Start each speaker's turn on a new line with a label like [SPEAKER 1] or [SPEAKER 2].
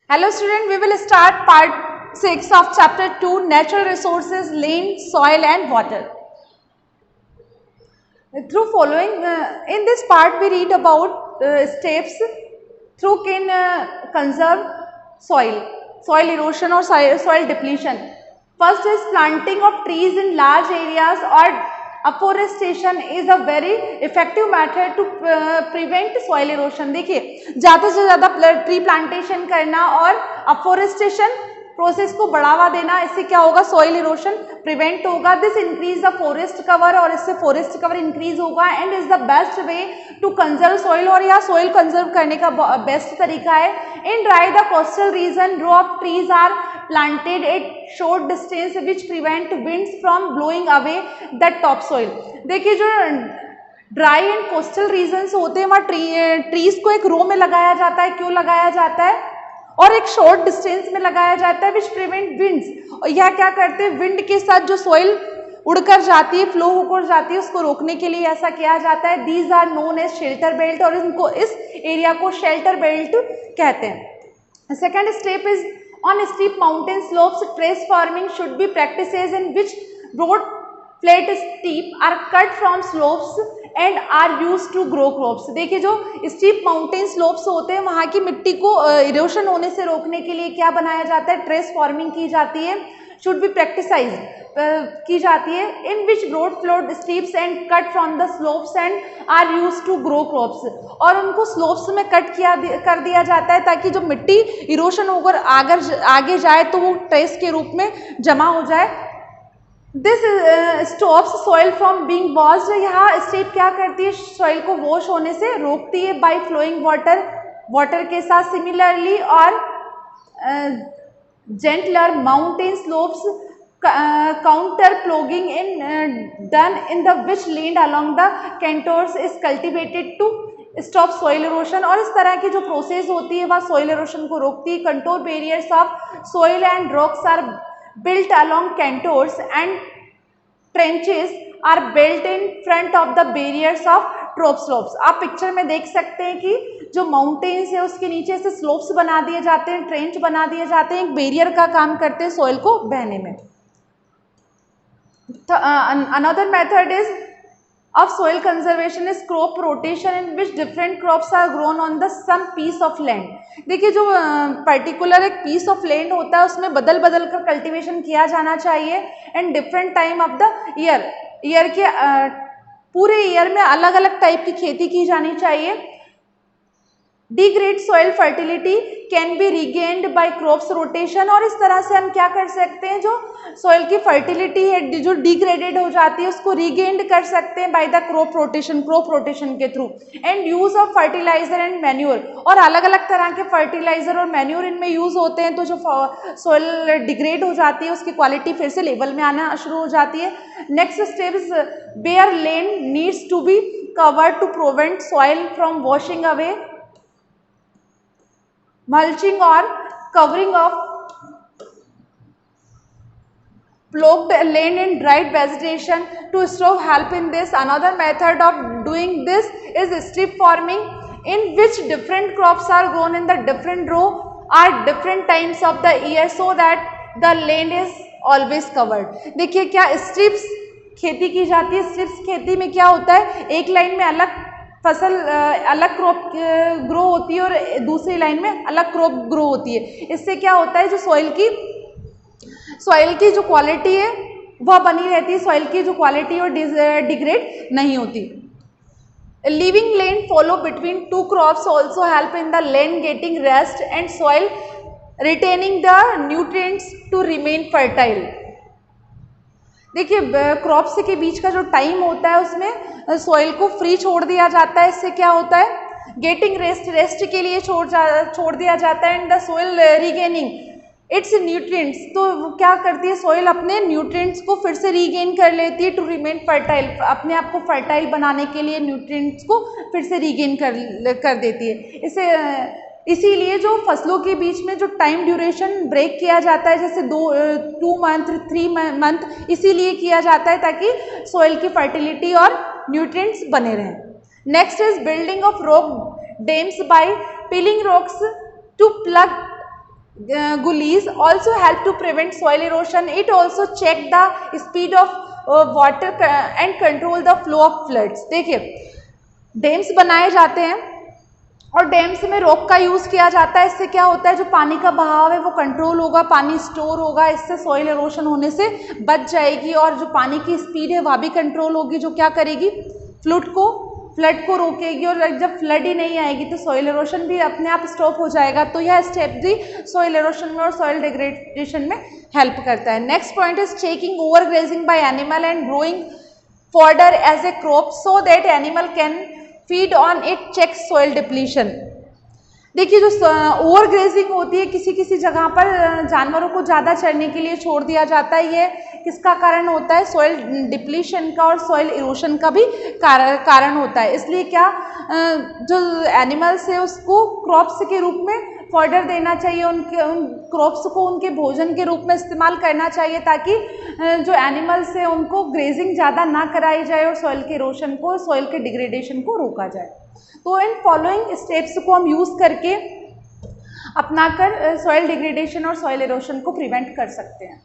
[SPEAKER 1] Hello student, we will start part 6 of chapter 2 natural resources, land, soil and water. Through following, in this part we read about steps through can conserve soil erosion or soil depletion. First is planting of trees in large areas or afforestation is a very effective method to prevent soil erosion. देखिए ज़्यादा से ज़्यादा tree plantation करना और afforestation process को बढ़ावा देना, इससे क्या होगा, सॉइल इरोशन प्रिवेंट होगा. This increase the forest cover और इससे फॉरेस्ट कवर इंक्रीज होगा and is the best way to conserve soil. और यहाँ सॉइल कंजर्व करने का बेस्ट तरीका है. In dry the coastal region row of trees are planted at short distance which prevent winds from blowing away the topsoil. देखिए जो dry and coastal regions होते हैं वहाँ ट्रीज को एक रो में लगाया जाता है. क्यों लगाया जाता है? और एक शॉर्ट डिस्टेंस में लगाया जाता है विच प्रिवेंट विंड्स. और यह क्या करते हैं, विंड के साथ जो सॉइल उड़कर जाती है, फ्लो होकर जाती है, उसको रोकने के लिए ऐसा किया जाता है. These are known as shelter belt और इनको इस एरिया को शेल्टर बेल्ट कहते हैं. Second step is on steep mountain slopes, trace farming should be practices in which broad flat steep are cut from slopes and are used to grow crops. देखिए जो steep mountain slopes होते हैं वहाँ की मिट्टी को इरोशन होने से रोकने के लिए क्या बनाया जाता है, ट्रेस फार्मिंग की जाती है. should be practicized की जाती है in which broad flat steeps and cut from the slopes and are used to grow crops. और उनको स्लोप्स में कट कर दिया जाता है ताकि जो मिट्टी इरोशन होकर आगे जाए तो वो ट्रेस के रूप में जमा हो जाए. This stops soil from being washed. यहाँ स्टेप क्या करती है, सॉइल को वॉश होने से रोकती है बाय फ्लोइंग वाटर के साथ. सिमिलरली और gentler mountain slopes counter ploughing done in the which land along the contours is cultivated to stop soil erosion. और इस तरह की जो प्रोसेस होती है वह soil erosion को रोकती है. contour barriers of soil and rocks are built along contours and trenches are built in front of the barriers of ट्रोप slopes. आप पिक्चर में देख सकते हैं कि जो माउंटेन्स है उसके नीचे से स्लोप्स बना दिए जाते हैं, ट्रेंच बना दिए जाते हैं, एक बैरियर का काम करते हैं सॉइल को बहने में. Another method is of soil conservation is crop rotation in which different crops are grown on the some piece of land. देखिए जो पर्टिकुलर एक पीस ऑफ लैंड होता है उसमें बदल बदल कर कल्टीवेशन किया जाना चाहिए and different time of the year के पूरे ईयर में अलग अलग टाइप की खेती की जानी चाहिए. Degrade soil fertility can be regained by crops rotation. और इस तरह से हम क्या कर सकते हैं, जो सॉइल की फर्टिलिटी है जो डिग्रेडेड हो जाती है उसको रिगेन्ड कर सकते हैं बाय द क्रॉप रोटेशन के through. And use of fertiliser and manure. और अलग अलग तरह के फर्टिलाइजर और मैन्योर इनमें यूज होते हैं तो जो सॉइल डिग्रेड हो जाती है उसकी क्वालिटी फिर से लेवल में आना शुरू हो जाती है. Next step is bare land needs to be covered to prevent soil from washing away. mulching or covering of ploughed land and dried vegetation to stop help in this. Another method of doing this is strip farming in which different crops are grown in the different row at different times of the year so that the land is always covered. देखिए क्या strips खेती की जाती है. Strips खेती में क्या होता है, एक लाइन में अलग फसल अलग क्रॉप ग्रो होती है और दूसरी लाइन में अलग क्रॉप ग्रो होती है. इससे क्या होता है, जो सॉइल की जो क्वालिटी है वह बनी रहती है, सॉइल की जो क्वालिटी और डिग्रेड नहीं होती. Living land fallow between two crops also help in the land getting rest and soil retaining the nutrients to remain fertile. देखिए क्रॉप्स के बीच का जो टाइम होता है उसमें सॉइल को फ्री छोड़ दिया जाता है. इससे क्या होता है, गेटिंग रेस्ट के लिए छोड़ दिया जाता है and the soil regaining it's nutrients. तो क्या करती है, सॉइल अपने न्यूट्रिएंट्स को फिर से रीगेन कर लेती है टू रिमेन फर्टाइल. अपने आप को फर्टाइल बनाने के लिए न्यूट्रिएंट्स को फिर से रीगेन कर देती है. इसीलिए जो फसलों के बीच में जो टाइम ड्यूरेशन ब्रेक किया जाता है, जैसे 2 मंथ 3 मंथ, इसीलिए किया जाता है ताकि सॉइल की फर्टिलिटी और न्यूट्रिएंट्स बने रहें. Next is building of rock dams by piling rocks to plug gullies also help to prevent soil erosion. It also check the speed of water and control the flow of floods. देखिए dams बनाए जाते हैं और dams में rock का use किया जाता है। इससे क्या होता है, जो पानी का बहाव है वो कंट्रोल होगा, पानी स्टोर होगा, इससे सॉइल इरोशन होने से बच जाएगी और जो पानी की स्पीड है वह भी कंट्रोल होगी, जो क्या करेगी, फ्लड को रोकेगी। और जब फ्लड ही नहीं आएगी तो सॉइल इरोशन भी अपने आप स्टॉप हो जाएगा। तो यह स्टेप भी सॉइल इरोशन में और सॉइल डिग्रेडेशन में हेल्प करता है। Next point is checking over grazing by animal and growing fodder as a crop so that animal can feed on it, check soil depletion। देखिए जो ओवर ग्रेजिंग होती है, किसी किसी जगह पर जानवरों को ज़्यादा चरने के लिए छोड़ दिया जाता है, ये किसका कारण होता है, सॉइल डिप्लीशन का और सॉइल इरोशन का भी कारण होता है। इसलिए क्या जो एनिमल्स है उसको क्रॉप्स के रूप में फॉडर देना चाहिए, उनके उन क्रॉप्स को उनके भोजन के रूप में इस्तेमाल करना चाहिए, ताकि जो एनिमल्स है उनको ग्रेजिंग ज़्यादा ना कराई जाए और सॉइल के इरोशन को, सॉइल के डिग्रेडेशन को रोका जाए। तो इन फॉलोइंग स्टेप्स को हम यूज़ करके अपनाकर सॉइल डिग्रेडेशन और सॉइल इरोशन को प्रिवेंट कर सकते हैं।